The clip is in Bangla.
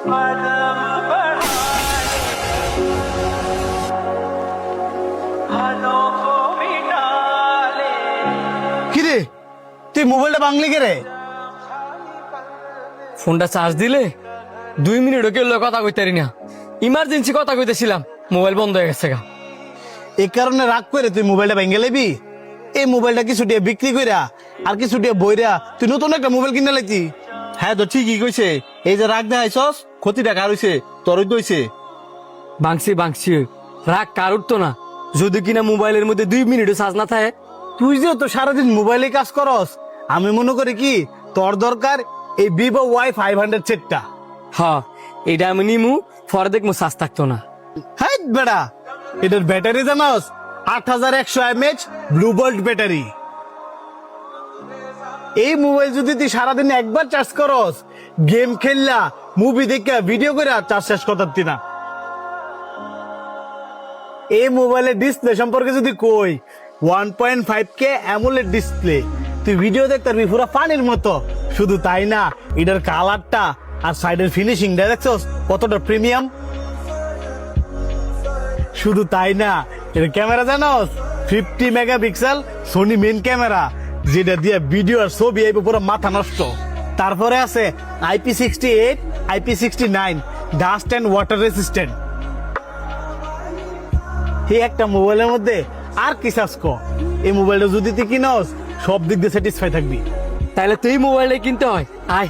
কিরে তুই মোবাইলটা ভাঙলি কে রে? ফোনটা চার্জ দিলে 2 মিনিটও কেউ কথা কইতে পারি না। ইমার্জেন্সি কথা কইতেছিলাম, মোবাইল বন্ধ হয়ে গেছে গা। এই কারণে রাগ করে তুই মোবাইলটা ভেঙে লেবি? এই মোবাইলটা কিছু দিয়ে বিক্রি কইরা আর কিছু দিয়ে বইরা তুই নতুন একটা মোবাইল কিনে লাইতি। হ্যাঁ তো ঠিকই কইছে, এই যে রাগ দেখাইছস ক্ষতিটা কার হইছে? তোরই তো হইছে। বাংছি রাগ কার উঠতো না যদি কিনা মোবাইলের মধ্যে 2 মিনিটও চার্জ না থাকে। তুই যে তো সারাদিন মোবাইলে কাজ করস, আমি মনে করি কি তোর দরকার এই ভিভো Y500 সেটটা। হ্যাঁ, এটা আমি নিমু, পরে দেখবো চার্জ থাকতো না। হ্যাঁ বেড়া, এটার ব্যাটারি জানোস 8100 mAh ব্লু ভোল্ট ব্যাটারি। এই মোবাইল যদি তুই সারাদিন একবার চার্জ করস, গেম খেললা, মুভি দেখা, ভিডিও করে চার্জ শেষ করতে না। এই মোবাইলের ডিসপ্লে সম্পর্কে যদি কই, 1.5K অ্যামোলেড ডিসপ্লে, তুই ভিডিও দেখতে পারবি পুরো পানির মতো। শুধু তাই না, এটার কালারটা আর সাইডের ফিনিশিং দেখছস কতটা প্রিমিয়াম। শুধু তাই না, এর ক্যামেরা জানোস 50 মেগাপিক্সেল সোনি মেন ক্যামেরা, যেটা দিয়ে ভিডিও আর ছবি আইবে পুরো মাথা নষ্ট। তারপরে আছে IP68, IP69 dust and water resistant. এই একটা মোবাইলের মধ্যে আর কি চাস ক? এই মোবাইলটা যদি তুই কিনস, সব দিক দিয়ে স্যাটিসফাই থাকবি। তাহলে তুই মোবাইলটা কিনতে হয়, আয়।